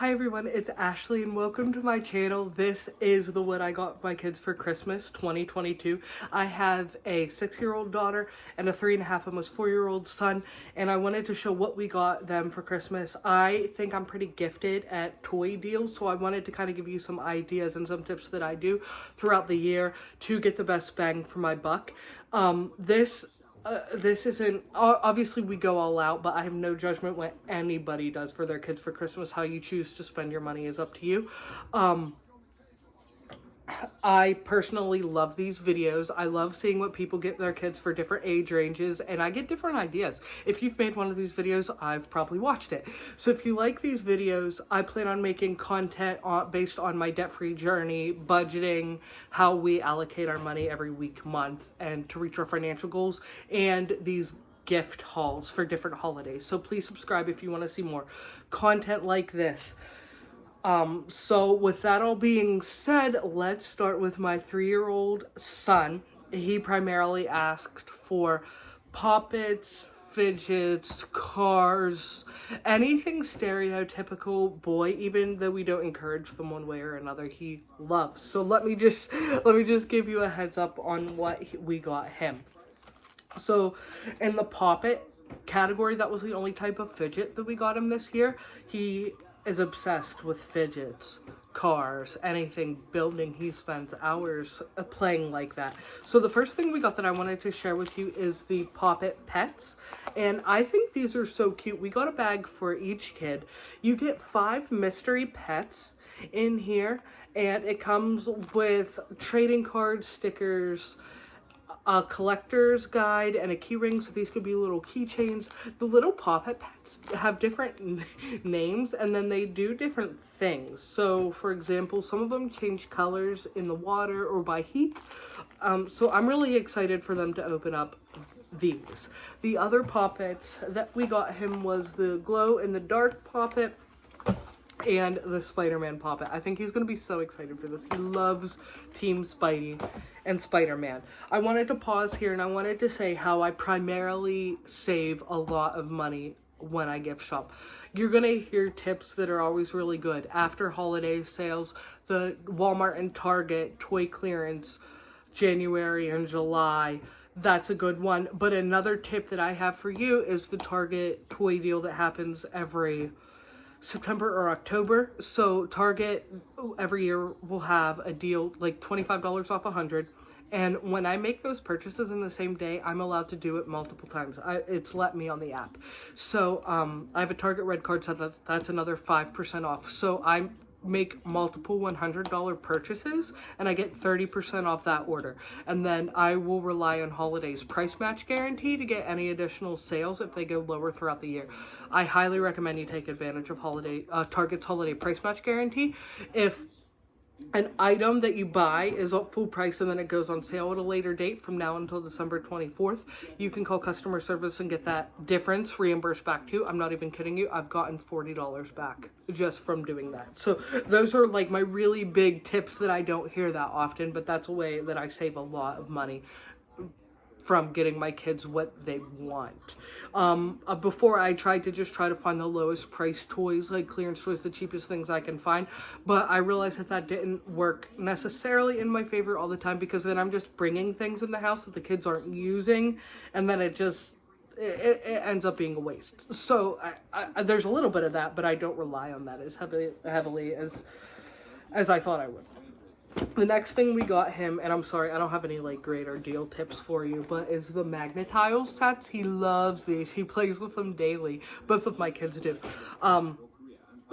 Hi everyone, it's Ashley and welcome to my channel. This is the what I got my kids for Christmas 2022. I have a 6-year-old daughter and a 3.5, almost 4-year-old son, and I wanted to show what we got them for Christmas. I think I'm pretty gifted at toy deals, so I wanted to kind of give you some ideas and some tips that I do throughout the year to get the best bang for my buck. This isn't, obviously we go all out, but I have no judgment what anybody does for their kids for Christmas. How you choose to spend your money is up to you. I personally love these videos. I love seeing what people get their kids for different age ranges, and I get different ideas. If you've made one of these videos, I've probably watched it. So if you like these videos, I plan on making content based on my debt-free journey, budgeting, how we allocate our money every week, month, and to reach our financial goals, and these gift hauls for different holidays. So please subscribe if you want to see more content like this. So with that all being said, let's start with my 3-year-old son. He primarily asked for poppets, fidgets, cars, anything stereotypical boy, even though we don't encourage them one way or another, he loves. So let me just give you a heads up on what we got him. So in the poppet category, that was the only type of fidget that we got him this year. He is obsessed with fidgets, cars, anything building. He spends hours playing like that. So the first thing we got that I wanted to share with you is the Poppet Pets. And I think these are so cute. We got a bag for each kid. You get 5 mystery pets in here, and it comes with trading cards, stickers, a collector's guide, and a key ring. So these could be little keychains. The little Poppet Pets have different names, and then they do different things. So for example, some of them change colors in the water or by heat. So I'm really excited for them to open up these. The other Poppets that we got him was the glow in the dark Poppet and the Spider-Man Poppet. I think he's going to be so excited for this. He loves Team Spidey and Spider-Man. I wanted to pause here and I wanted to say how I primarily save a lot of money when I gift shop. You're going to hear tips that are always really good. After holiday sales, the Walmart and Target toy clearance, January and July, that's a good one. But another tip that I have for you is the Target toy deal that happens every September or October. So Target every year will have a deal like $25 off 100, and when I make those purchases in the same day, I'm allowed to do it multiple times. It's let me on the app. So I have a Target Red Card, so that's another 5% off. So I make multiple $100 purchases and I get 30% off that order, and then I will rely on Holiday's price match guarantee to get any additional sales if they go lower throughout the year. I highly recommend you take advantage of Target's holiday price match guarantee. If an item that you buy is at full price and then it goes on sale at a later date from now until December 24th, you can call customer service and get that difference reimbursed back to you. I'm not even kidding you. I've gotten $40 back just from doing that. So those are like my really big tips that I don't hear that often, but that's a way that I save a lot of money from getting my kids what they want. Before I tried to find the lowest price toys, like clearance toys, the cheapest things I can find, but I realized that didn't work necessarily in my favor all the time, because then I'm just bringing things in the house that the kids aren't using, and then it ends up being a waste. So there's a little bit of that, but I don't rely on that as heavily as I thought I would. The next thing we got him, and I'm sorry, I don't have any like great or deal tips for you, but is the Magnetiles sets. He loves these. He plays with them daily. Both of my kids do.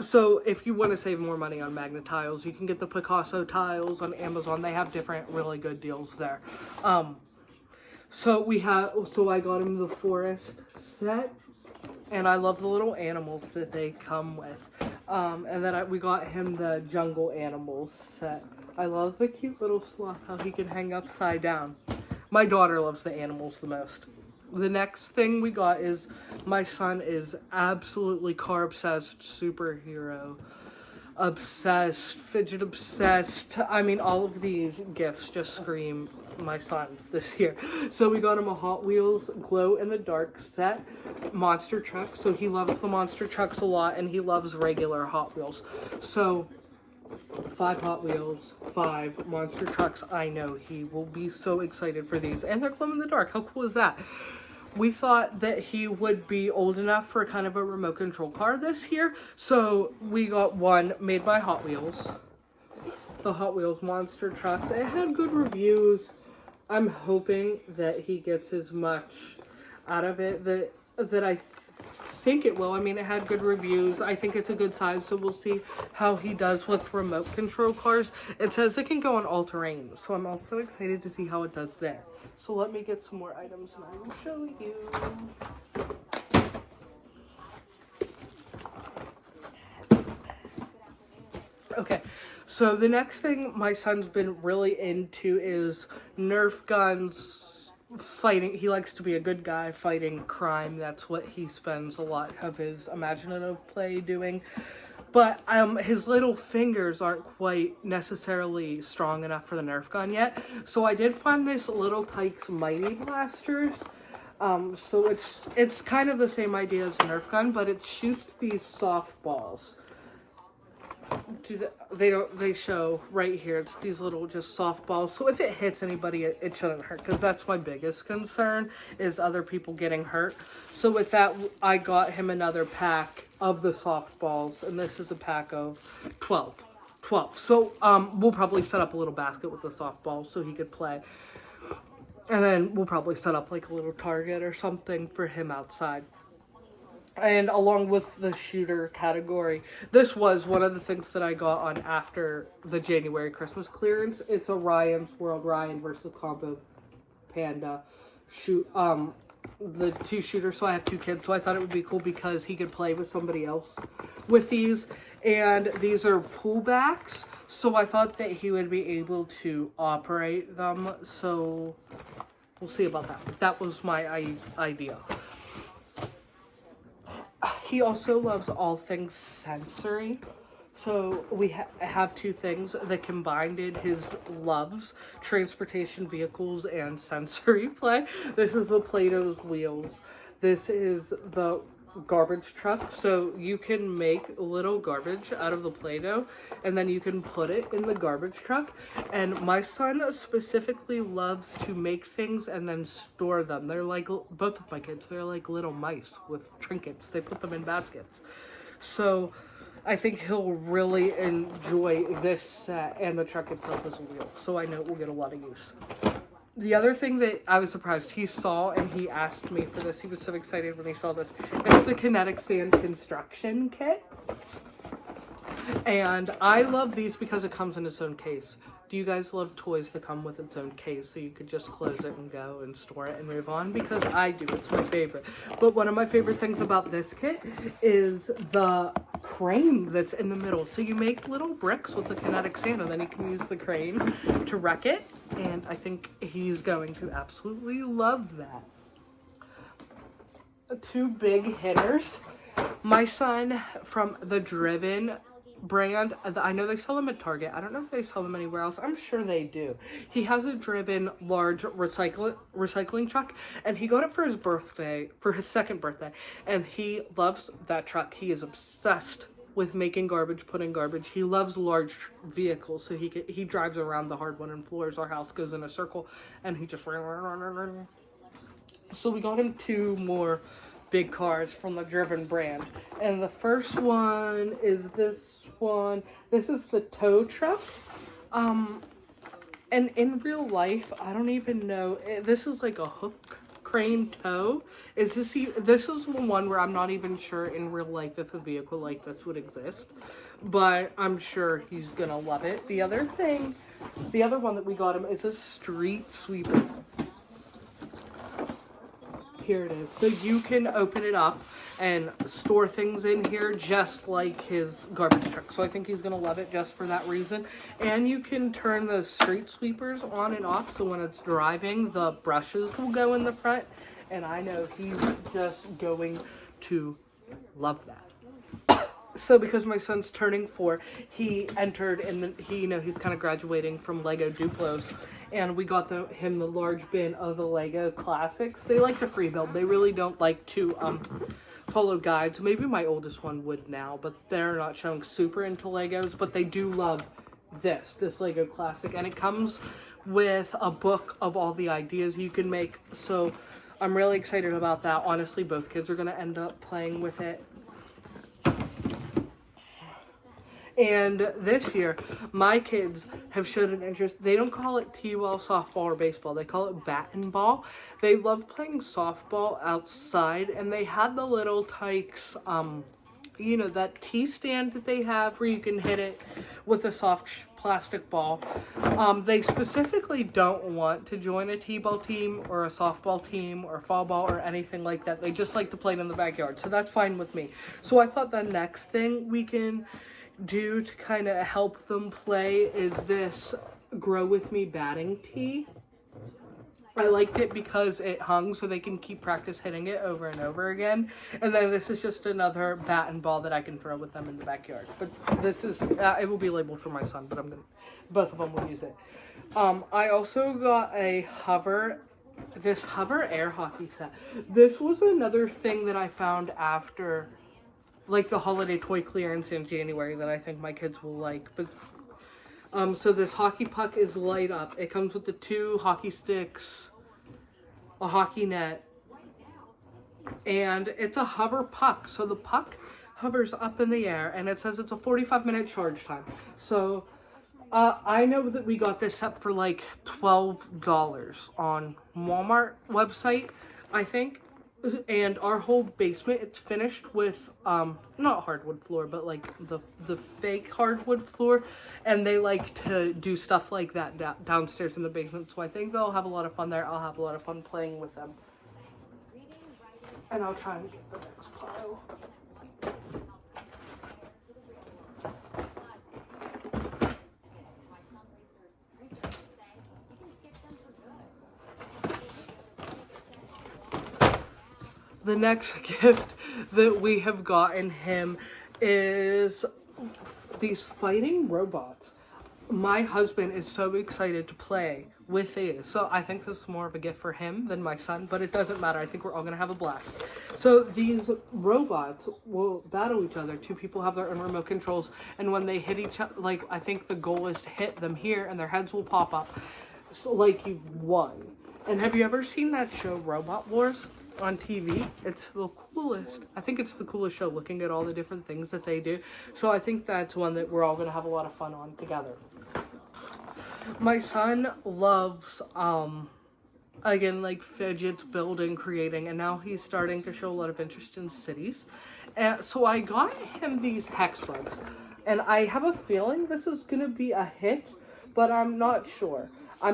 So if you want to save more money on Magnetiles, you can get the Picasso tiles on Amazon. They have different really good deals there. So I got him the forest set, and I love the little animals that they come with. And then we got him the jungle animals set. I love the cute little sloth, how he can hang upside down. My daughter loves the animals the most. The next thing we got is, my son is absolutely car obsessed, superhero obsessed, fidget obsessed. I mean, all of these gifts just scream my son this year. So we got him a Hot Wheels glow in the dark set monster truck. So he loves the monster trucks a lot, and he loves regular Hot Wheels. So 5 Hot Wheels, 5 monster trucks. I know he will be so excited for these, and they're glow in the dark. How cool is that? We thought that he would be old enough for kind of a remote control car this year, so we got one made by Hot Wheels. The Hot Wheels monster trucks. It had good reviews. I'm hoping that he gets as much out of it that I think it will. I mean, it had good reviews. I think it's a good size, so we'll see how he does with remote control cars. It says it can go on all terrain, so I'm also excited to see how it does there. So let me get some more items and I will show you. Okay, so the next thing my son's been really into is Nerf guns, fighting. He likes to be a good guy, fighting crime. That's what he spends a lot of his imaginative play doing. But his little fingers aren't quite necessarily strong enough for the Nerf gun yet. So I did find this Little Tikes Mighty Blasters. So it's kind of the same idea as a Nerf gun, but it shoots these softballs. They show right here. It's these little just softballs. So if it hits anybody, it shouldn't hurt, because that's my biggest concern, is other people getting hurt. So with that, I got him another pack of the softballs, and this is a pack of 12. So we'll probably set up a little basket with the softballs so he could play. And then we'll probably set up like a little target or something for him outside. And along with the shooter category, this was one of the things that I got on after the January Christmas clearance. It's a Ryan's World Ryan versus Combo Panda the 2 shooters. So I have 2 kids, so I thought it would be cool because he could play with somebody else with these. And these are pullbacks, so I thought that he would be able to operate them. So we'll see about that. That was my idea. He also loves all things sensory. So we have 2 things that combined his loves: transportation vehicles and sensory play. This is the Play-Doh's wheels. This is the garbage truck. So you can make little garbage out of the Play-Doh, and then you can put it in the garbage truck. And my son specifically loves to make things and then store them. They're like, both of my kids, they're like little mice with trinkets. They put them in baskets. So I think he'll really enjoy this set, and the truck itself is a wheel. So I know it will get a lot of use. The other thing that I was surprised he saw, and he asked me for this, he was so excited when he saw this, it's the Kinetic Sand Construction Kit. And I love these because it comes in its own case. Do you guys love toys that come with its own case so you could just close it and go and store it and move on? Because I do. It's my favorite. But one of my favorite things about this kit is the crane that's in the middle. So you make little bricks with the kinetic sand, and then you can use the crane to wreck it. And I think he's going to absolutely love that. 2 big hitters. My son, from the Driven brand, I know they sell them at Target. I don't know if they sell them anywhere else. I'm sure they do. He has a Driven large recycling truck, and he got it for his birthday, for his 2nd birthday, and he loves that truck. He is obsessed with making garbage, putting garbage. He loves large vehicles, so he drives around the hard wooden floors. Our house goes in a circle, and he just so we got him 2 more big cars from the Driven brand. And the first one is this one. This is the tow truck. And in real life, I don't even know. This is like a hook crane tow. This is the one where I'm not even sure in real life if a vehicle like this would exist. But I'm sure he's gonna love it. The other one that we got him is a street sweeper. Here it is. So you can open it up and store things in here just like his garbage truck. So I think he's going to love it just for that reason. And you can turn the street sweepers on and off. So when it's driving, the brushes will go in the front. And I know he's just going to love that. So because my son's turning 4, he entered in he's kind of graduating from Lego Duplos. and we got him the large bin of the Lego Classics. They like to free build. They really don't like to follow guides. Maybe my oldest one would now, but they're not showing super into Legos, but they do love this Lego Classic, and it comes with a book of all the ideas you can make. So I'm really excited about that. Honestly, both kids are going to end up playing with it. And this year, my kids have showed an interest. They don't call it T-ball, softball, or baseball. They call it bat and ball. They love playing softball outside, and they had the little Tykes, you know, that tee stand that they have where you can hit it with a soft plastic ball. They specifically don't want to join a T-ball team or a softball team or fall ball or anything like that. They just like to play it in the backyard. So that's fine with me. So I thought the next thing we can do to kind of help them play is this Grow With Me batting tee. I liked it because it hung so they can keep practice hitting it over and over again. And then this is just another bat and ball that I can throw with them in the backyard. But this is, it will be labeled for my son, but both of them will use it. I also got this hover air hockey set. This was another thing that I found after like the holiday toy clearance in January that I think my kids will like. But so this hockey puck is light up. It comes with the 2 hockey sticks, a hockey net, and it's a hover puck. So the puck hovers up in the air, and it says it's a 45-minute charge time. So I know that we got this set for like $12 on Walmart website, I think. And our whole basement, it's finished with not hardwood floor, but like the fake hardwood floor, and they like to do stuff like that downstairs in the basement. So I think they'll have a lot of fun there. I'll have a lot of fun playing with them, and I'll try and get the next pile. The next gift that we have gotten him is these fighting robots. My husband is so excited to play with these. So I think this is more of a gift for him than my son, but it doesn't matter. I think we're all going to have a blast. So these robots will battle each other. 2 people have their own remote controls, and when they hit each other, like I think the goal is to hit them here and their heads will pop up. So like you've won. And have you ever seen that show Robot Wars on TV? It's the coolest. I think it's the coolest show, looking at all the different things that they do. So I think that's one that we're all going to have a lot of fun on together. My son loves, again, like fidgets, building, creating, and now he's starting to show a lot of interest in cities. And so I got him these hex bugs, and I have a feeling this is going to be a hit, but I'm not sure. I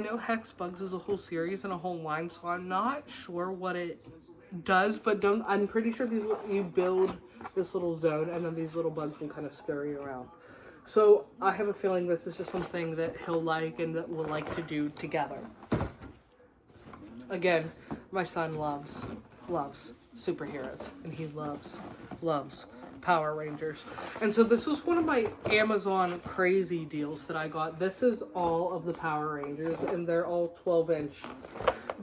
know Hex Bugs is a whole series and a whole line, so I'm not sure what it does, but I'm pretty sure you build this little zone, and then these little bugs will kind of scurry around. So I have a feeling this is just something that he'll like and that we'll like to do together. Again, my son loves superheroes, and he loves Power Rangers. And so this was one of my Amazon crazy deals that I got. This is all of the Power Rangers, and they're all 12-inch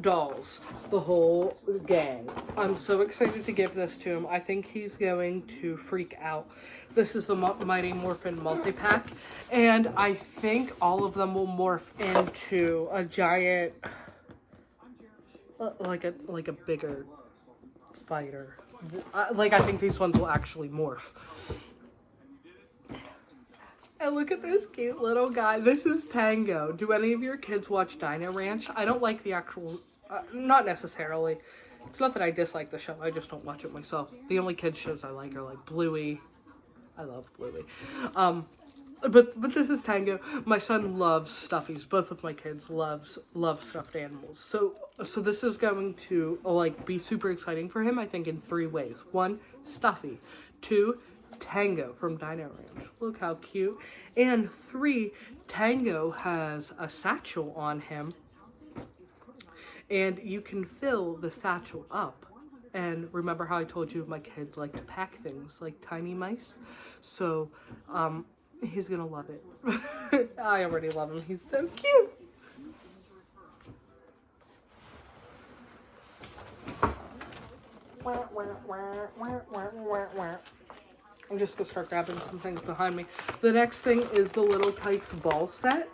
dolls, the whole gang. I'm so excited to give this to him. I think he's going to freak out. This is the Mighty Morphin multi-pack, and I think all of them will morph into a giant, like a bigger fighter. I think these ones will actually morph. And look at this cute little guy. This is Tango. Do any of your kids watch Dino Ranch? I don't like the actual, not necessarily. It's not that I dislike the show. I just don't watch it myself. The only kids shows I like are like Bluey. I love Bluey. But this is Tango. My son loves stuffies. Both of my kids love stuffed animals. So this is going to be super exciting for him, I think, in 3 ways. 1, Stuffy. 2, Tango from Dino Ranch. Look how cute. And 3, Tango has a satchel on him, and you can fill the satchel up. And remember how I told you my kids like to pack things like tiny mice? So, he's gonna love it. I already love him. He's so cute. I'm just gonna start grabbing some things behind me. The next thing is the Little Tikes ball set.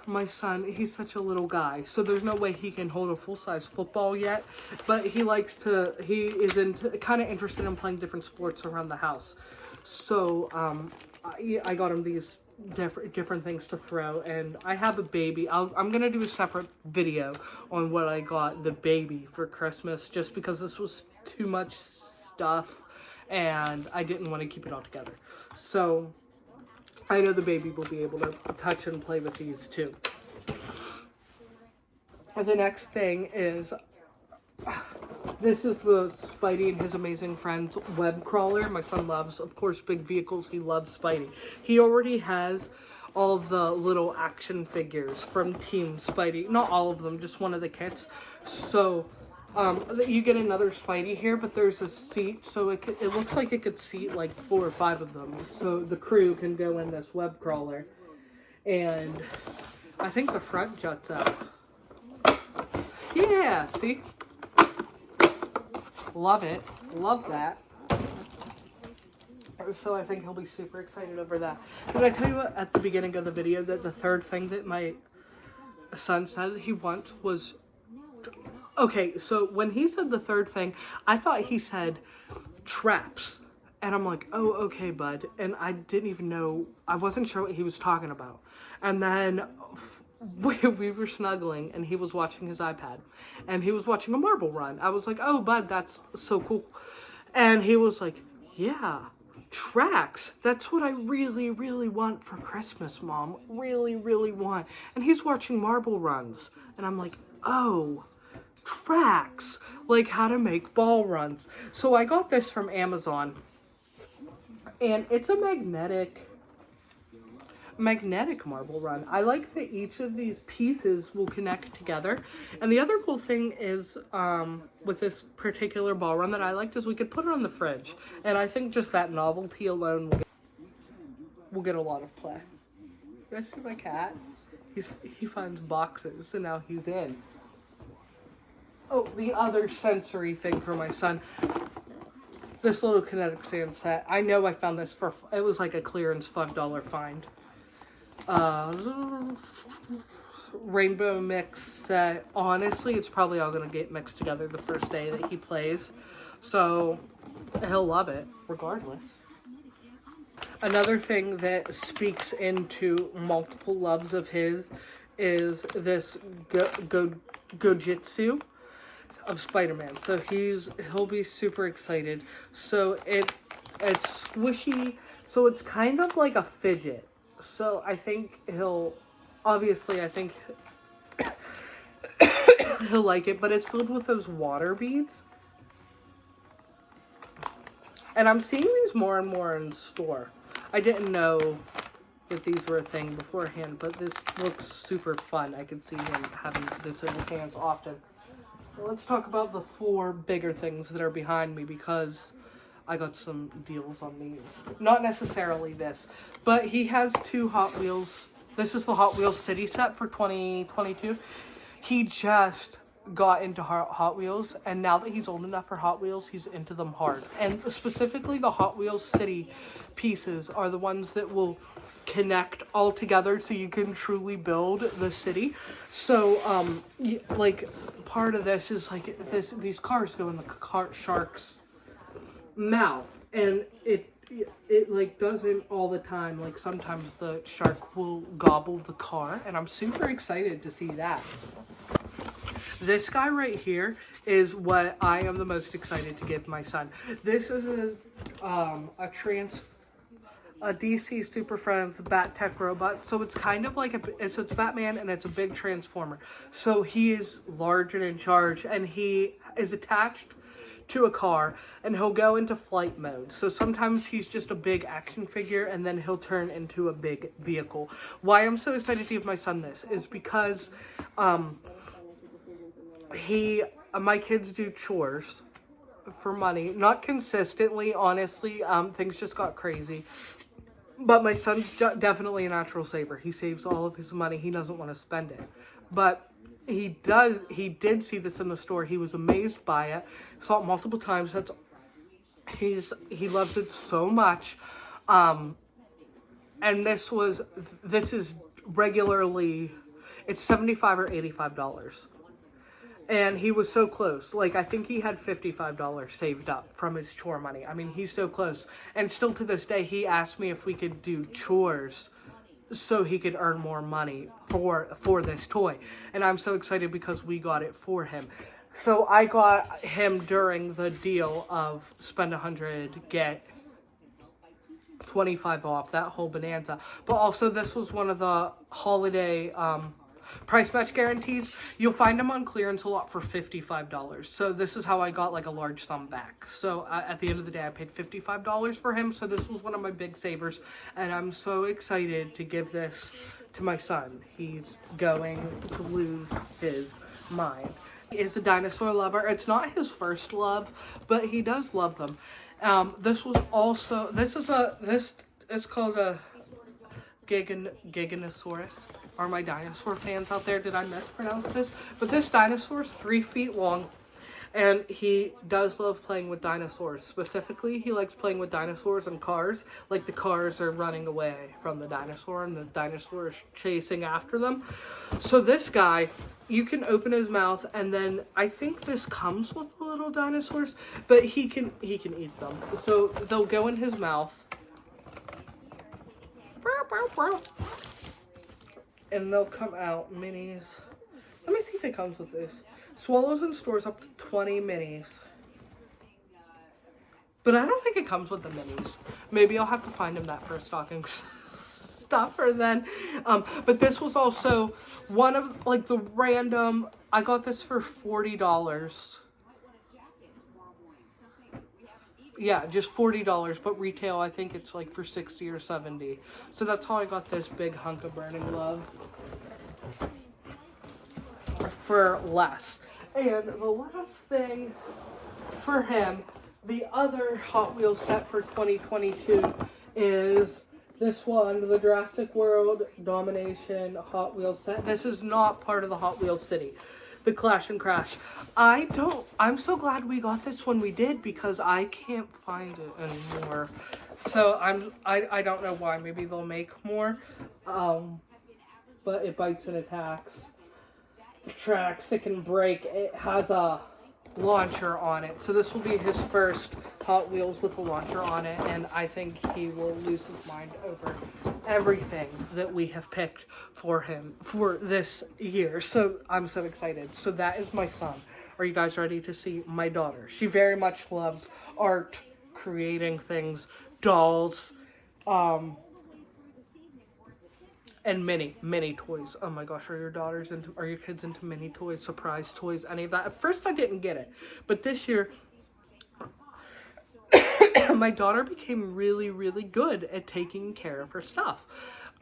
My son, he's such a little guy, so there's no way he can hold a full-size football yet, but he is kind of interested in playing different sports around the house. So I got him these different things to throw, and I have a baby. I'm gonna do a separate video on what I got the baby for Christmas, just because this was too much stuff and I didn't want to keep it all together. So I know the baby will be able to touch and play with these too. The next thing is, this is the Spidey and His Amazing Friends web crawler. My son loves, of course, big vehicles. He loves Spidey. He already has all of the little action figures from Team Spidey. Not all of them, just one of the kits. So you get another Spidey here, but there's a seat, so it looks like it could seat like 4 or 5 of them. So the crew can go in this web crawler. And I think the front juts out. Yeah, see? Love it. Love that. So I think he'll be super excited over that. Did I tell you at the beginning of the video that the third thing that my son said he wants was... Okay, so when he said the third thing, I thought he said traps. And I'm like, oh, okay, bud. And I didn't even know, I wasn't sure what he was talking about. And then we were snuggling and he was watching his iPad. And he was watching a marble run. I was like, oh, bud, that's so cool. And he was like, yeah, tracks. That's what I really, really want for Christmas, Mom. Really, really want. And he's watching marble runs. And I'm like, oh, tracks, like how to make ball runs. So I got this from Amazon, and it's a magnetic marble run. I like that each of these pieces will connect together. And the other cool thing is with this particular ball run that I liked is we could put it on the fridge, and I think just that novelty alone will get a lot of play. You guys see my cat? He finds boxes and now he's in. Oh, the other sensory thing for my son. This little kinetic sand set. I know I found this for, it was like a clearance $5 find. Rainbow mix set. Honestly, it's probably all going to get mixed together the first day that he plays. So, he'll love it, regardless. Another thing that speaks into multiple loves of his is this Gojitsu of Spider-Man. So he'll be super excited. So it's squishy, so it's kind of like a fidget. So I think he'll like it, but it's filled with those water beads. And I'm seeing these more and more in store. I didn't know that these were a thing beforehand, but this looks super fun. I could see him having this in his hands often. Let's talk about the 4 bigger things that are behind me, because I got some deals on these. Not necessarily this, but he has 2 Hot Wheels. This is the Hot Wheels City set for 2022. He just got into Hot Wheels, and now that he's old enough for Hot Wheels, he's into them hard. And specifically the Hot Wheels City pieces are the ones that will connect all together so you can truly build the city. So like part of this is like these cars go in the shark's mouth, and it like doesn't all the time. Like sometimes the shark will gobble the car, and I'm super excited to see that. This guy right here is what I am the most excited to give my son. This is a DC Super Friends Bat Tech robot. So it's kind of like it's Batman, and it's a big transformer. So he is large and in charge, and he is attached to a car, and he'll go into flight mode. So sometimes he's just a big action figure, and then he'll turn into a big vehicle. Why I'm so excited to give my son this is because my kids do chores for money, not consistently, honestly. Things just got crazy, but my son's definitely a natural saver. He saves all of his money. He doesn't want to spend it, but he did see this in the store. He was amazed by it. Saw it multiple times. He loves it so much. And this is regularly, it's $75 or $85. And he was so close. Like, I think he had $55 saved up from his chore money. I mean, he's so close. And still to this day, he asked me if we could do chores so he could earn more money for this toy. And I'm so excited because we got it for him. So I got him during the deal of spend 100, get 25 off, that whole bonanza. But also this was one of the holiday price match guarantees. You'll find them on clearance a lot for $55. So this is how I got like a large sum back. So at the end of the day, I paid $55 for him. So this was one of my big savers. And I'm so excited to give this to my son. He's going to lose his mind. He is a dinosaur lover. It's not his first love, but he does love them. This is called a Giganosaurus. Are my dinosaur fans out there? Did I mispronounce this? But this dinosaur is 3 feet long, and he does love playing with dinosaurs. Specifically, he likes playing with dinosaurs and cars. Like the cars are running away from the dinosaur, and the dinosaur is chasing after them. So this guy, you can open his mouth, and then I think this comes with the little dinosaurs, but he can eat them. So they'll go in his mouth. And they'll come out minis. Let me see if it comes with this. Swallows and stores up to 20 minis. But I don't think it comes with the minis. Maybe I'll have to find him that for a stocking stuffer then. But this was also one of like the random, I got this for $40. Yeah, just $40, but retail, I think it's like for $60 or $70. So that's how I got this big hunk of burning love for less. And the last thing for him, the other Hot Wheels set for 2022 is this one, the Jurassic World Domination Hot Wheels set. This is not part of the Hot Wheels City, the Clash and Crash. I'm so glad we got this when we did because I can't find it anymore. So I don't know why. Maybe they'll make more. But it bites and attacks. The tracks, it can break. It has a launcher on it. So this will be his first Hot Wheels with a launcher on it. And I think he will lose his mind over everything that we have picked for him for this year. So I'm so excited. So that is my son. Are you guys ready to see my daughter? She very much loves art, creating things, dolls, and mini toys. Oh my gosh, are your kids into mini toys, surprise toys, any of that? At first I didn't get it, but this year my daughter became really, really good at taking care of her stuff.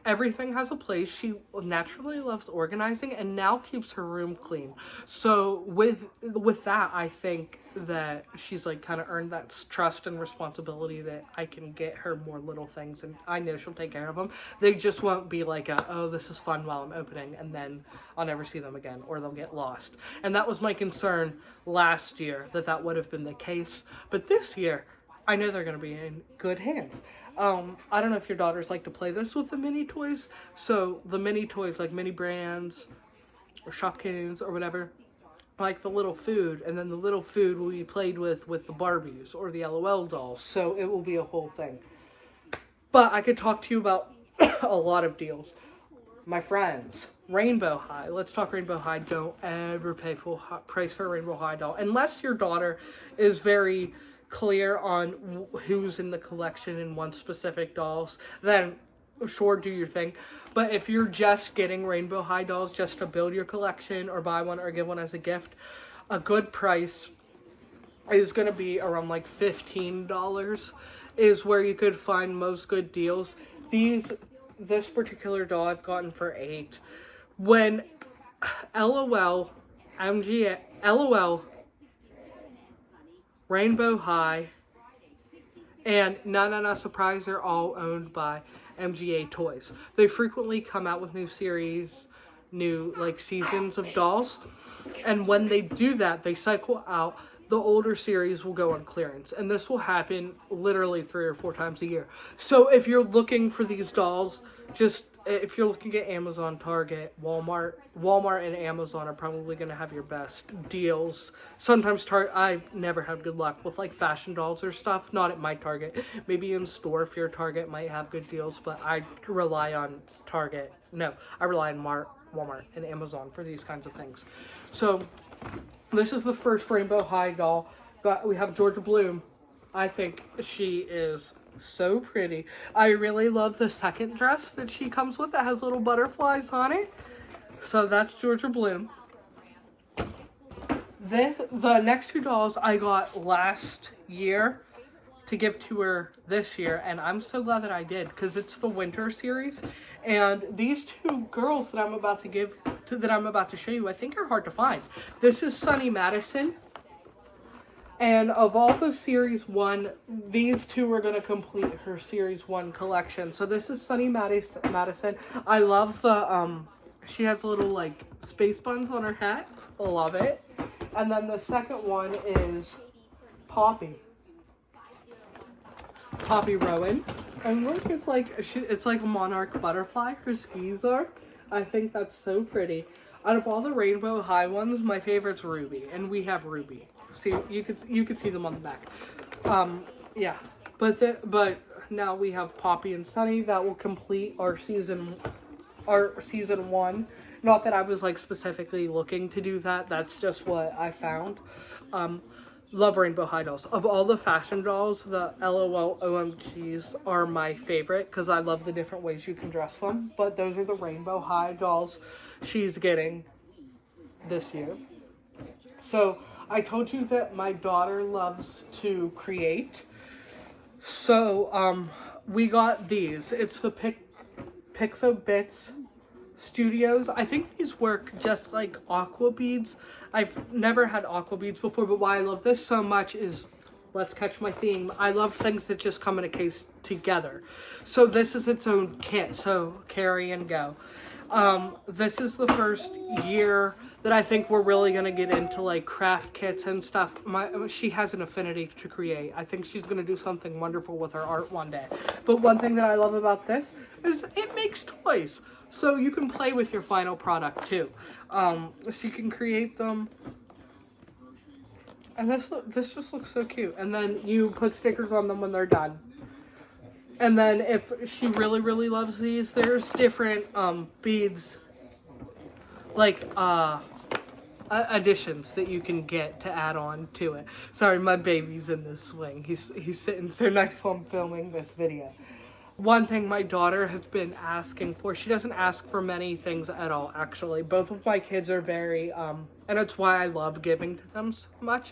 Everything has a place. She naturally loves organizing and now keeps her room clean. So with that, I think that she's like kind of earned that trust and responsibility that I can get her more little things and I know she'll take care of them. They just won't be like, oh, this is fun while I'm opening and then I'll never see them again or they'll get lost. And that was my concern last year, that would have been the case. But this year, I know they're going to be in good hands. I don't know if your daughters like to play this with the mini toys. So the mini toys like mini brands or Shopkins or whatever, like the little food, and then the little food will be played with the Barbies or the LOL dolls. So it will be a whole thing. But I could talk to you about a lot of deals. My friends, Rainbow High. Let's talk Rainbow High. Don't ever pay full price for a Rainbow High doll unless your daughter is very clear on who's in the collection in one specific dolls, then sure, do your thing. But if you're just getting Rainbow High dolls just to build your collection or buy one or give one as a gift, a good price is going to be around like $15 is where you could find most good deals. This particular doll I've gotten for $8. When LOL, Rainbow High, and Na Surprise are all owned by MGA Toys. They frequently come out with new series new like seasons of dolls. And when they do that, they cycle out. The older series will go on clearance, and this will happen literally 3 or 4 times a year. So if you're looking for these dolls, just if you're looking at Amazon, Target, Walmart and Amazon are probably going to have your best deals. Sometimes I've never had good luck with like fashion dolls or stuff, not at my Target. Maybe in store if your Target might have good deals, but I rely on Target. No, I rely on Walmart and Amazon for these kinds of things. So this is the first Rainbow High doll. We have Georgia Bloom. I think she is so pretty. I really love the second dress that she comes with that has little butterflies on it. So that's Georgia Bloom. The next 2 dolls I got last year to give to her this year, and I'm so glad that I did, because it's the winter series, and these 2 girls that I'm about to show you, I think are hard to find. This is Sunny Madison. And of all the Series 1, these 2 are going to complete her Series 1 collection. So this is Sunny Madison. I love the, she has little, like, space buns on her hat. I love it. And then the second one is Poppy Rowan. And look, it's like a monarch butterfly. Her skis are. I think that's so pretty. Out of all the Rainbow High ones, my favorite's Ruby. And we have Ruby. See, you could see them on the back. Yeah, but now we have Poppy and Sunny that will complete our season 1. Not that I was like specifically looking to do that. That's just what I found. Love Rainbow High dolls. Of all the fashion dolls, the LOL OMGs are my favorite because I love the different ways you can dress them. But those are the Rainbow High dolls she's getting this year. So I told you that my daughter loves to create. So, we got these. It's the Pixabits Studios. I think these work just like aqua beads. I've never had aqua beads before, but why I love this so much is, let's catch my theme, I love things that just come in a case together. So this is its own kit, so carry and go. This is the first year that I think we're really going to get into like craft kits and stuff. She has an affinity to create. I think she's going to do something wonderful with her art one day. But one thing that I love about this is it makes toys. So you can play with your final product too. So you can create them. And this just looks so cute. And then you put stickers on them when they're done. And then if she really, really loves these, there's different there's like additions that you can get to add on to it. Sorry, my baby's in this swing. He's sitting so nice while I'm filming this video. One thing my daughter has been asking for, she doesn't ask for many things at all, actually. Both of my kids are very, and it's why I love giving to them so much,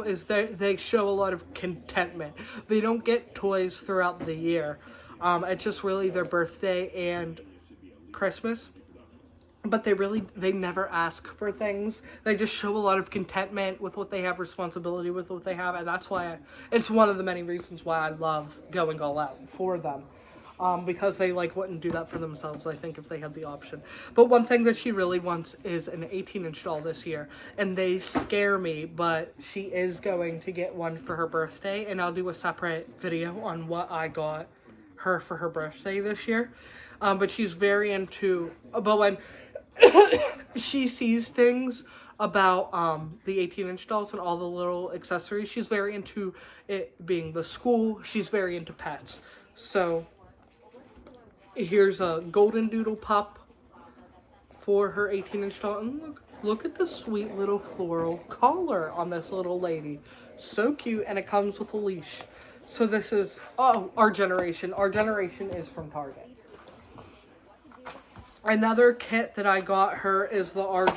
is that they show a lot of contentment. They don't get toys throughout the year. It's just really their birthday and Christmas. But they never ask for things. They just show a lot of contentment with what they have, responsibility with what they have, and that's why it's one of the many reasons why I love going all out for them. Because they wouldn't do that for themselves, I think, if they had the option. But one thing that she really wants is an 18-inch doll this year, and they scare me, but she is going to get one for her birthday, and I'll do a separate video on what I got her for her birthday this year. But she's very into, but when she sees things about the 18-inch dolls and all the little accessories, she's very into it being the school. She's very into pets. So here's a golden doodle pup for her 18-inch doll. And look at the sweet little floral collar on this little lady. So cute, and it comes with a leash. So this is, Our Generation. Our Generation is from Target. Another kit that I got her is the Our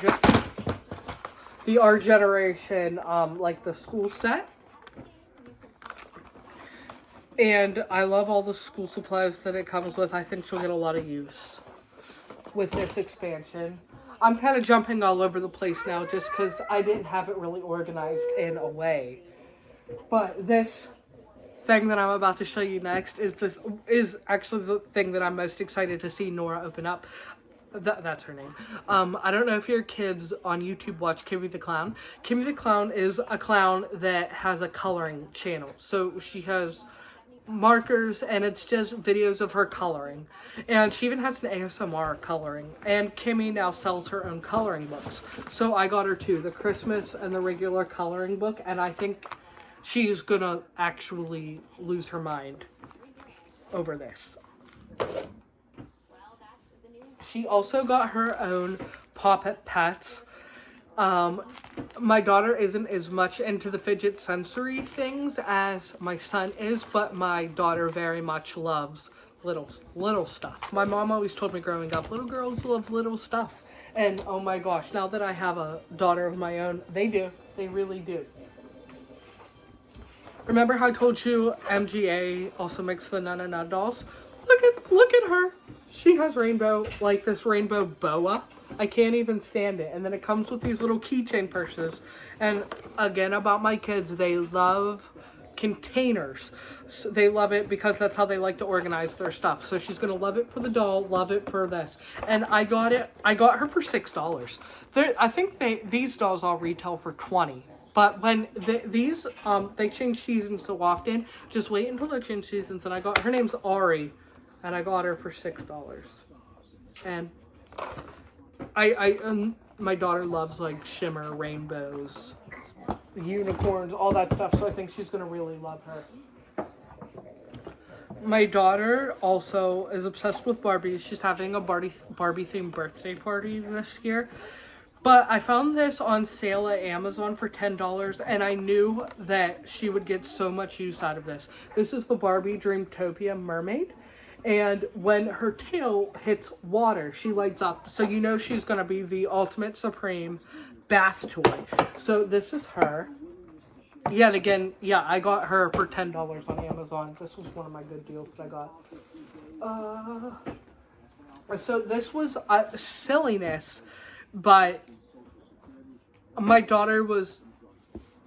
Generation, the school set. And I love all the school supplies that it comes with. I think she'll get a lot of use with this expansion. I'm kind of jumping all over the place now just because I didn't have it really organized in a way. But this thing that I'm about to show you next is actually the thing that I'm most excited to see Nora open up. That's her name. I don't know if your kids on YouTube watch Kimmy the Clown. Kimmy the Clown is a clown that has a coloring channel. So she has markers and it's just videos of her coloring. And she even has an ASMR coloring. And Kimmy now sells her own coloring books. So I got her two, the Christmas and the regular coloring book. And I think she's gonna actually lose her mind over this. She also got her own Poppet Pets. My daughter isn't as much into the fidget sensory things as my son is, but my daughter very much loves little stuff. My mom always told me growing up, little girls love little stuff. And oh my gosh, now that I have a daughter of my own, they do. They really do. Remember how I told you MGA also makes the Na Na Na dolls? Look at her. She has rainbow, like this rainbow boa. I can't even stand it. And then it comes with these little keychain purses. And again, about my kids, they love containers. So they love it because that's how they like to organize their stuff. So she's going to love it for the doll, love it for this. And I got her for $6. I think these dolls all retail for $20. But when they change seasons so often, just wait until they change seasons. And her name's Ari. And I got her for $6. And my daughter loves like shimmer, rainbows, unicorns, all that stuff. So I think she's going to really love her. My daughter also is obsessed with Barbie. She's having a Barbie themed birthday party this year. But I found this on sale at Amazon for $10, and I knew that she would get so much use out of this. This is the Barbie Dreamtopia mermaid. And when her tail hits water, she lights up. So you know she's going to be the ultimate supreme bath toy. So this is her. Yet again, yeah, I got her for $10 on Amazon. This was one of my good deals that I got. So this was silliness, but my daughter was...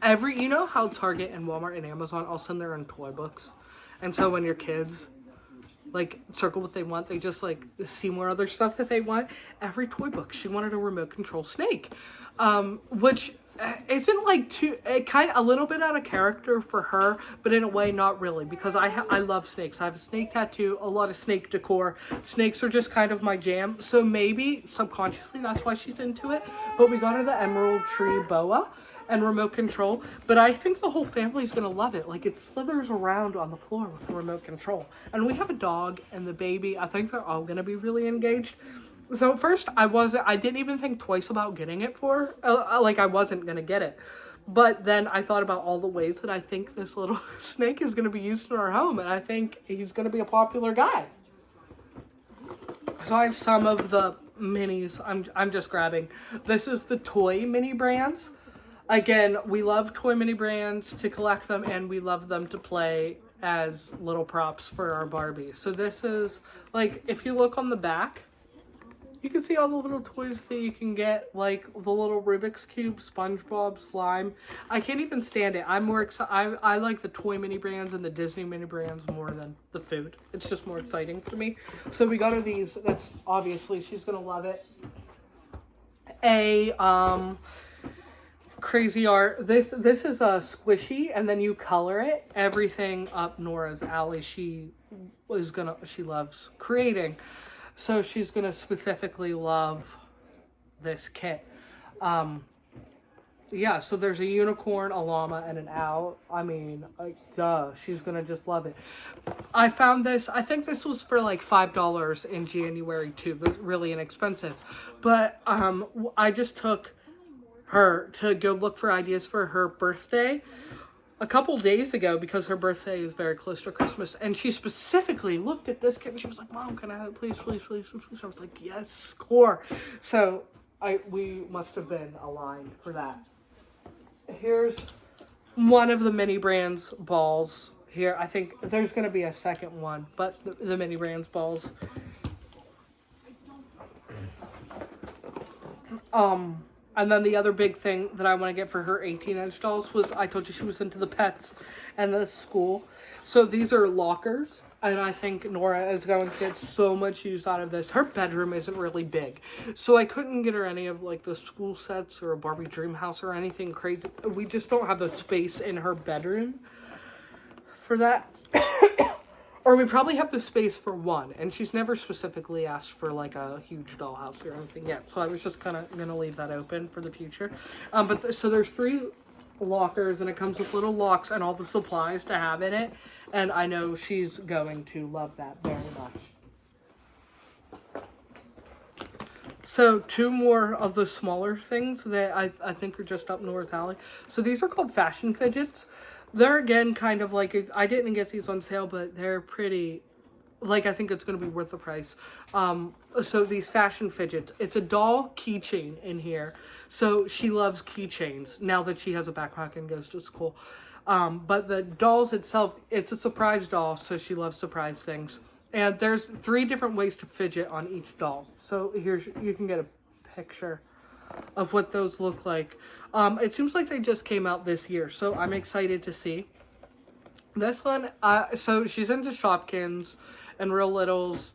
You know how Target and Walmart and Amazon all send their own toy books? And so when your kids... like circle what they want, they just like see more other stuff that they want. Every toy book, she wanted a remote control snake, which isn't like a little bit out of character for her, but in a way not really, because I love snakes. I have a snake tattoo, a lot of snake decor. Snakes are just kind of my jam, so maybe subconsciously that's why she's into it. But we got her the Emerald Tree boa and remote control, but I think the whole family's gonna love it. Like, it slithers around on the floor with the remote control. And we have a dog and the baby. I think they're all gonna be really engaged. So at first I didn't even think twice about getting it for her. Like, I wasn't gonna get it. But then I thought about all the ways that I think this little snake is gonna be used in our home, and I think he's gonna be a popular guy. So I have some of the minis. I'm just grabbing. This is the toy mini brands. Again, we love toy mini brands to collect them, and we love them to play as little props for our Barbies. So this is, like, if you look on the back, you can see all the little toys that you can get, like the little Rubik's Cube, SpongeBob, Slime. I can't even stand it. I'm more excited. I like the toy mini brands and the Disney mini brands more than the food. It's just more exciting for me. So we got her these. That's obviously, she's going to love it. Crazy art. This is a squishy, and then you color it. Everything up Nora's alley. She loves creating, so she's gonna specifically love this kit. Yeah, so there's a unicorn, a llama, and an owl. I mean, duh, she's gonna just love it. I found this, I think this was for like $5 in January too. It was really inexpensive, but I just took her to go look for ideas for her birthday a couple days ago, because her birthday is very close to Christmas, and she specifically looked at this kit and she was like, "Mom, can I have it, please, please, please, please?" I was like, "Yes, score." So we must have been aligned for that. Here's one of the mini brands balls here. I think there's going to be a second one, but the mini brands balls. And then the other big thing that I want to get for her 18-inch dolls was, I told you she was into the pets and the school. So these are lockers. And I think Nora is going to get so much use out of this. Her bedroom isn't really big, so I couldn't get her any of like the school sets or a Barbie dream house or anything crazy. We just don't have the space in her bedroom for that. Or we probably have the space for one, and she's never specifically asked for like a huge dollhouse or anything yet, so I was just kind of gonna leave that open for the future. So there's 3 lockers, and it comes with little locks and all the supplies to have in it, and I know she's going to love that very much. So 2 more of the smaller things that I think are just up Nora's alley. So these are called fashion fidgets. They're again kind of like, I didn't get these on sale, but they're pretty, like, I think it's going to be worth the price. So these fashion fidgets, it's a doll keychain in here. So she loves keychains now that she has a backpack and goes to school. But the dolls itself, it's a surprise doll, so she loves surprise things. And there's 3 different ways to fidget on each doll. So here's, you can get a picture of what those look like. It seems like they just came out this year, so I'm excited to see. This one, so she's into Shopkins and Real Littles.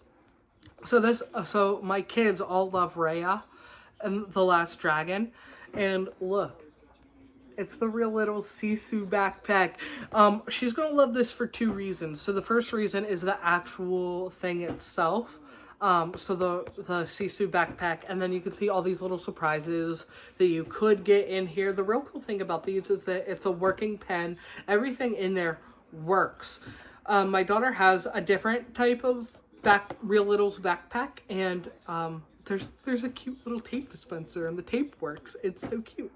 So my kids all love Raya and The Last Dragon. And look, it's the Real Little Sisu backpack. She's gonna love this for 2 reasons. So the first reason is the actual thing itself. So the Sisu backpack, and then you can see all these little surprises that you could get in here. The real cool thing about these is that it's a working pen. Everything in there works. My daughter has a different type of Real Littles backpack, and there's a cute little tape dispenser, and the tape works. It's so cute.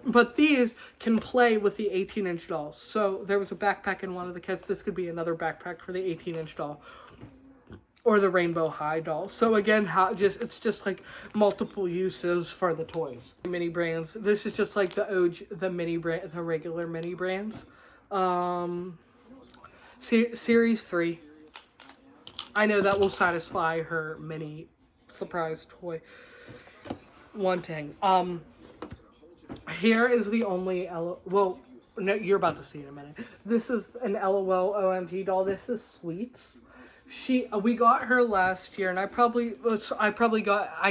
But these can play with the 18-inch dolls. So there was a backpack in one of the kits. This could be another backpack for the 18-inch doll. Or the Rainbow High doll. So again, it's just like multiple uses for the toys. Mini brands. This is just like the OG, the mini brand, the regular mini brands. Series 3. I know that will satisfy her mini surprise toy wanting. Here is the only well, no, you're about to see it in a minute. This is an LOL OMG doll. This is Sweets. We got her last year, and I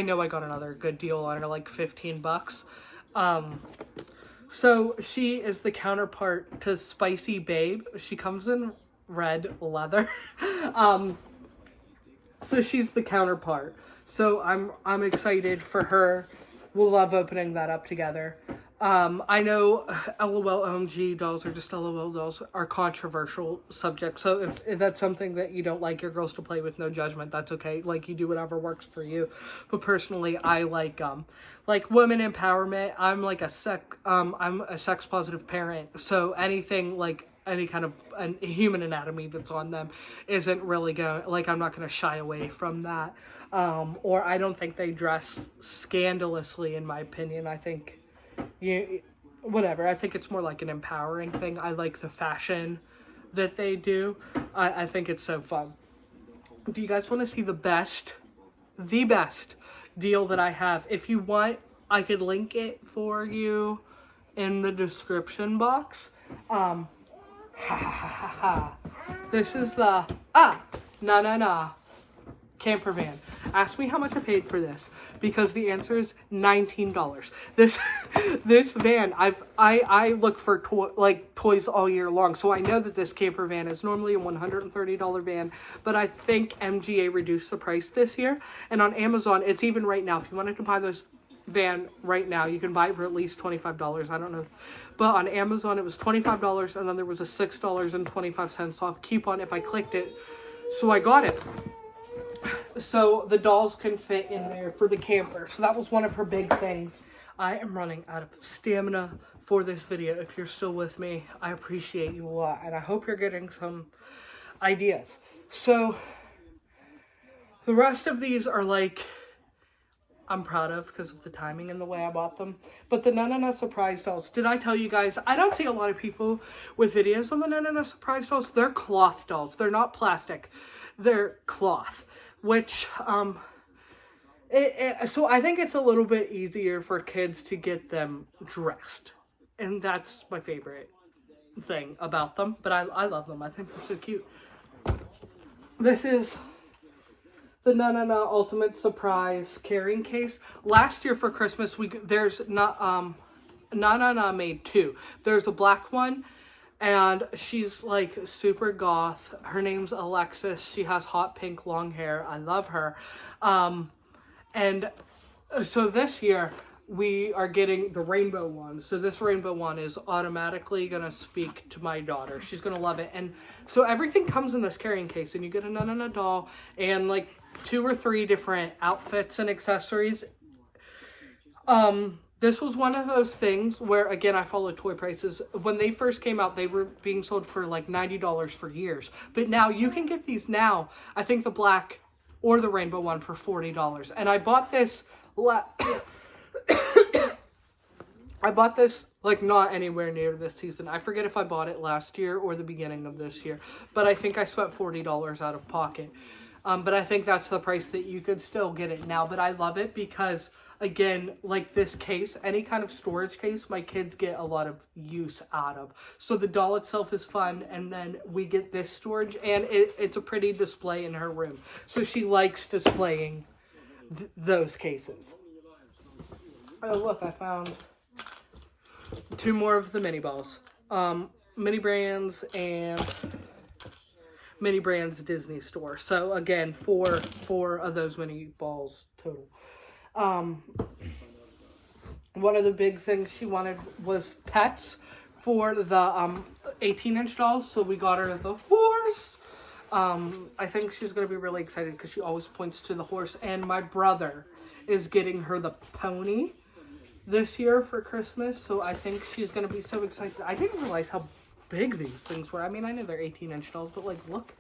know I got another good deal on her, like $15. So she is the counterpart to Spicy Babe. She comes in red leather. So she's the counterpart. So I'm excited for her. We'll love opening that up together. I know LOL OMG dolls, or just LOL dolls, are controversial subjects. So if that's something that you don't like your girls to play with, no judgment. That's okay. Like, you do whatever works for you. But personally, I like women empowerment. I'm like I'm a sex positive parent. So anything like any kind of human anatomy that's on them isn't really going, like, I'm not going to shy away from that. Or I don't think they dress scandalously, in my opinion. I think, whatever. I think it's more like an empowering thing. I like the fashion that they do. I think it's so fun. Do you guys want to see the best deal that I have? If you want, I could link it for you in the description box. This is the camper van. Ask me how much I paid for this, because the answer is $19. This van, I look for toys all year long, so I know that this camper van is normally a $130 van, but I think MGA reduced the price this year, and on Amazon, it's even right now. If you wanted to buy this van right now, you can buy it for at least $25. I don't know, but on Amazon it was $25, and then there was a $6.25 off coupon if I clicked it, so I got it. So the dolls can fit in there for the camper. So that was one of her big things. I am running out of stamina for this video. If you're still with me, I appreciate you a lot, and I hope you're getting some ideas. So the rest of these are like, I'm proud of because of the timing and the way I bought them. But the Na surprise dolls, did I tell you guys, I don't see a lot of people with videos on the Na surprise dolls. They're cloth dolls. They're not plastic. They're cloth, which, so I think it's a little bit easier for kids to get them dressed. And that's my favorite thing about them. But I love them. I think they're so cute. This is the Na Na Na Ultimate Surprise carrying case. Last year for Christmas, there's not Na Na Na made two. There's a black one, and she's like super goth. Her name's Alexis. She has hot pink long hair. I love her. And so this year we are getting the rainbow one. So this rainbow one is automatically gonna speak to my daughter. She's gonna love it. And so everything comes in this carrying case, and you get a Na Na Na doll and like 2 or 3 different outfits and accessories. This was one of those things where, again, I follow toy prices. When they first came out, they were being sold for like $90 for years. But now you can get these now, I think the black or the rainbow one, for $40. And I bought this, I bought this like not anywhere near this season. I forget if I bought it last year or the beginning of this year. But I think I spent $40 out of pocket. But I think that's the price that you could still get it now. But I love it because, again, like this case, any kind of storage case, my kids get a lot of use out of. So the doll itself is fun, and then we get this storage, and it's a pretty display in her room. So she likes displaying those cases. Oh, look, I found 2 more of the mini balls. Mini Brands and Mini Brands Disney Store. So again, four of those mini balls total. One of the big things she wanted was pets for the 18-inch dolls, so we got her the horse. I think she's going to be really excited because she always points to the horse. And my brother is getting her the pony this year for Christmas, so I think she's going to be so excited. I didn't realize how big these things were. I mean, I know they're 18-inch dolls, but like, look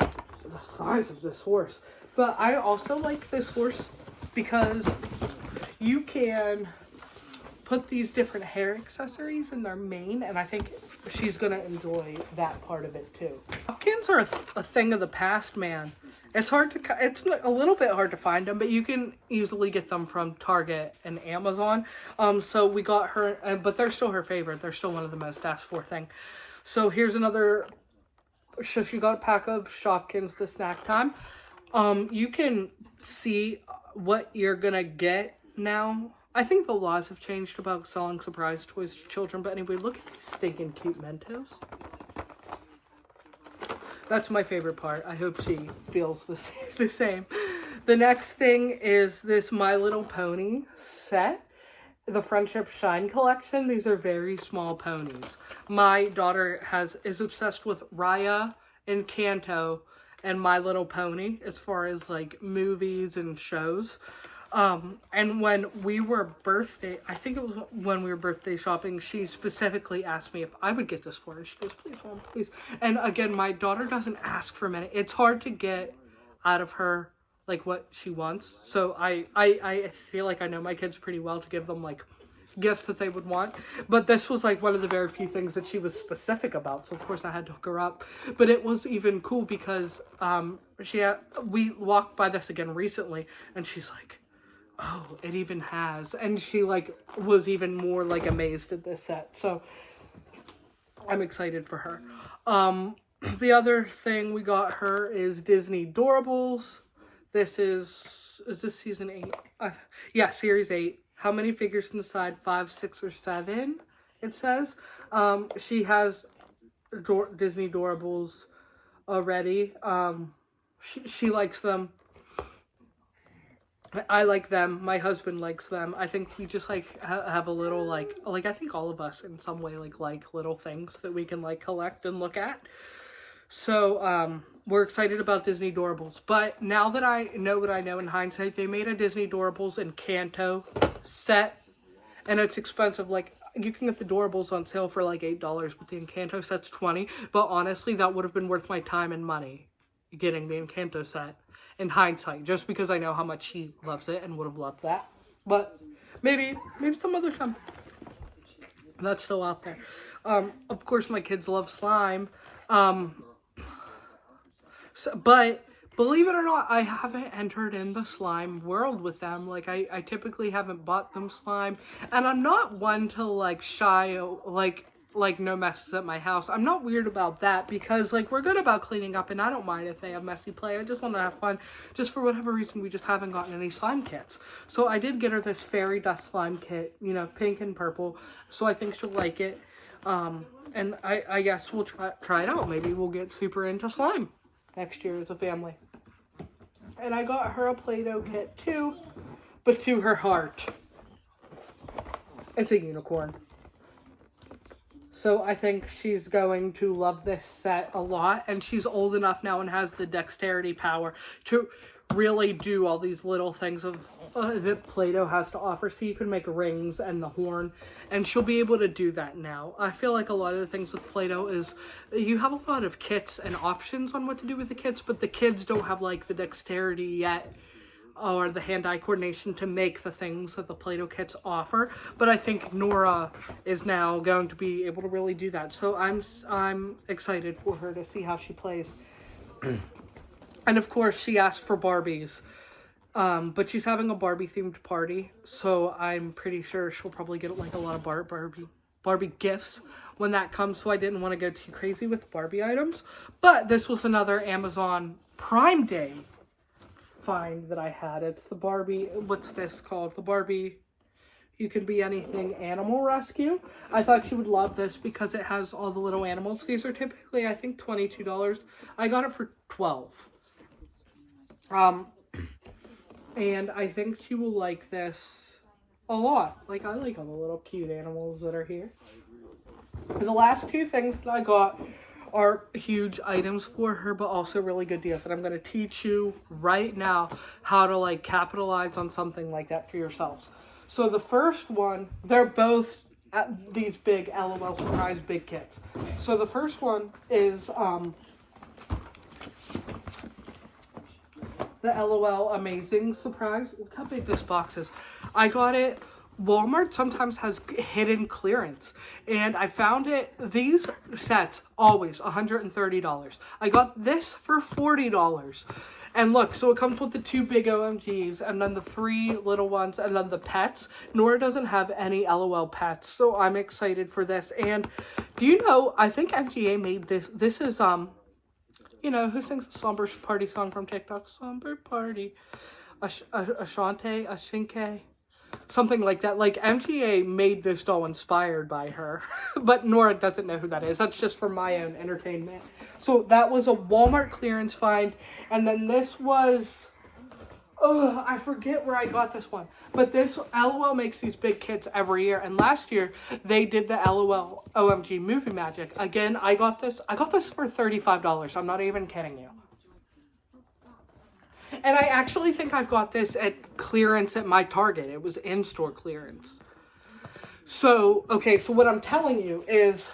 at the size of this horse. But I also like this horse because you can put these different hair accessories in their mane, and I think she's going to enjoy that part of it too. Pumpkins are a thing of the past, man. It's a little bit hard to find them, but you can easily get them from Target and Amazon. So we got her, but they're still her favorite. They're still one of the most asked for thing. So here's another, so she got a pack of Shopkins to snack time. You can see what you're gonna get now. I think the laws have changed about selling surprise toys to children, but anyway, look at these stinking cute Mentos. That's my favorite part. I hope she feels the same. The next thing is this My Little Pony set. The Friendship Shine collection. These are very small ponies. My daughter is obsessed with Raya, Encanto, and My Little Pony as far as like movies and shows. And when we were I think it was when we were birthday shopping, she specifically asked me if I would get this for her. She goes, please, Mom, please. And again, my daughter doesn't ask for many. It's hard to get out of her like what she wants. So I feel like I know my kids pretty well to give them like gifts that they would want. But this was like one of the very few things that she was specific about. So of course I had to hook her up. But it was even cool because we walked by this again recently, and she's like, oh, it even has. And she like was even more like amazed at this set. So I'm excited for her. The other thing we got her is Disney Doorables. This is this season 8? Yeah, series 8. How many figures inside? 5, 6, or 7, it says. She has Disney Doorables already. She likes them. I like them. My husband likes them. I think we just like have a little like I think all of us in some way like little things that we can like collect and look at. So we're excited about Disney Doorables. But now that I know what I know in hindsight, they made a Disney Doorables Encanto set, and it's expensive. Like, you can get the Doorables on sale for like $8, but the Encanto set's $20. But honestly, that would have been worth my time and money getting the Encanto set in hindsight, just because I know how much he loves it and would have loved that. But maybe some other time. That's still out there. Of course, my kids love slime. But believe it or not, I haven't entered in the slime world with them. Like, I typically haven't bought them slime. And I'm not one to, like, shy, like, like no messes at my house. I'm not weird about that because like we're good about cleaning up and I don't mind if they have messy play. I just want to have fun. Just for whatever reason, we just haven't gotten any slime kits. So I did get her this fairy dust slime kit, you know, pink and purple. So I think she'll like it. And I guess we'll try it out. Maybe we'll get super into slime next year as a family. And I got her a Play-Doh kit too, but to her heart. It's a unicorn. So I think she's going to love this set a lot. And she's old enough now and has the dexterity power to really do all these little things of that Play-Doh has to offer. So you can make rings and the horn. And she'll be able to do that now. I feel like a lot of the things with Play-Doh is you have a lot of kits and options on what to do with the kits. But the kids don't have like the dexterity yet or the hand-eye coordination to make the things that the Play-Doh kits offer. But I think Nora is now going to be able to really do that. So I'm excited for her to see how she plays. And of course, she asked for Barbies. But she's having a Barbie-themed party. So I'm pretty sure she'll probably get like a lot of Barbie gifts when that comes. So I didn't want to go too crazy with Barbie items. But this was another Amazon Prime Day find that I had. It's the Barbie, what's this called? The Barbie You Can Be Anything Animal Rescue. I thought she would love this because it has all the little animals. These are typically, I think, $22. I got it for $12. And I think she will like this a lot. Like, I like all the little cute animals that are here. The last two things that I got are huge items for her, but also really good deals. And I'm going to teach you right now how to like capitalize on something like that for yourselves. So the first one, they're both these big LOL Surprise big kits. So the first one is the LOL Amazing Surprise. Look how big this box is. I got it. Walmart sometimes has hidden clearance, and I found it, these sets, always $130. I got this for $40. And look, so it comes with the two big OMGs, and then the three little ones, and then the pets. Nora doesn't have any LOL pets, so I'm excited for this. And do you know, I think MGA made this. This is, you know, who sings the Slumber Party song from TikTok? Slumber Party. Ashante, Ashinke. Something like that. Like, MGA made this doll inspired by her. But Nora doesn't know who that is. That's just for my own entertainment. So that was a Walmart clearance find. And then this was... Oh, I forget where I got this one. But this, LOL makes these big kits every year. And last year, they did the LOL OMG Movie Magic. Again, I got this for $35. I'm not even kidding you. And I actually think I've got this at clearance at my Target. It was in-store clearance. So, okay, so what I'm telling you is,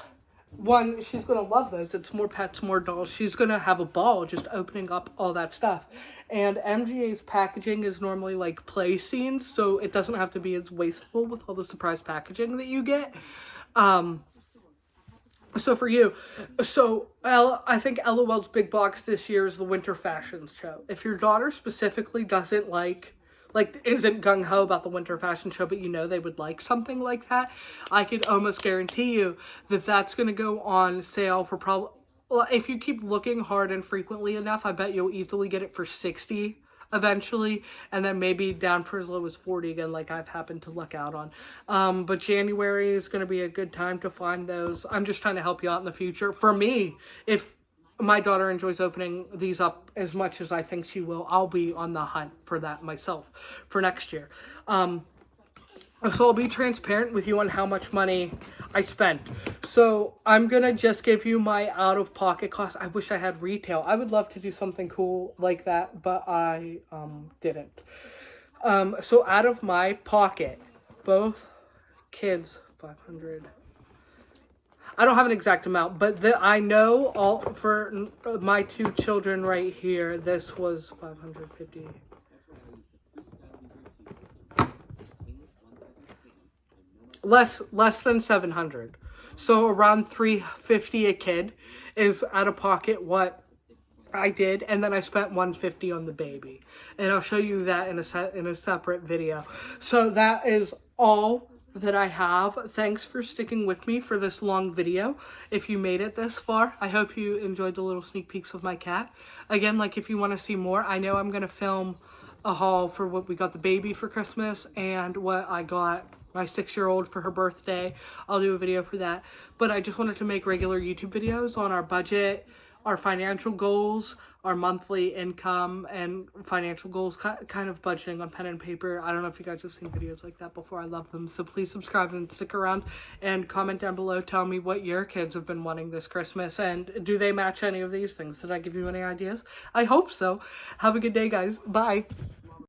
one, she's going to love this. It's more pets, more dolls. She's going to have a ball just opening up all that stuff. And MGA's packaging is normally like play scenes, so it doesn't have to be as wasteful with all the surprise packaging that you get. So for you, I think LOL's big box this year is the Winter Fashion Show. If your daughter specifically doesn't isn't gung-ho about the Winter Fashion Show, but you know they would like something like that, I could almost guarantee you that that's going to go on sale for probably, well, if you keep looking hard and frequently enough, I bet you'll easily get it for $60 eventually, and then maybe down for as low as $40 again, like I've happened to luck out on. But January is going to be a good time to find those. I'm just trying to help you out in the future. For me, if my daughter enjoys opening these up as much as I think she will, I'll be on the hunt for that myself for next year. So I'll be transparent with you on how much money I spent. So I'm going to just give you my out-of-pocket cost. I wish I had retail. I would love to do something cool like that, but I didn't. So out of my pocket, both kids, $500. I don't have an exact amount, but I know all for my two children right here, this was $550. Less than $700. So around $350 a kid is out of pocket what I did, and then I spent $150 on the baby. And I'll show you that in a separate video. So that is all that I have. Thanks for sticking with me for this long video. If you made it this far, I hope you enjoyed the little sneak peeks of my cat. Again, like if you want to see more, I know I'm going to film a haul for what we got the baby for Christmas and what I got my 6-year-old for her birthday. I'll do a video for that. But I just wanted to make regular YouTube videos on our budget, our financial goals, our monthly income, and financial goals, kind of budgeting on pen and paper. I don't know if you guys have seen videos like that before. I love them. So please subscribe and stick around and comment down below. Tell me what your kids have been wanting this Christmas, and do they match any of these things? Did I give you any ideas? I hope so. Have a good day, guys. Bye.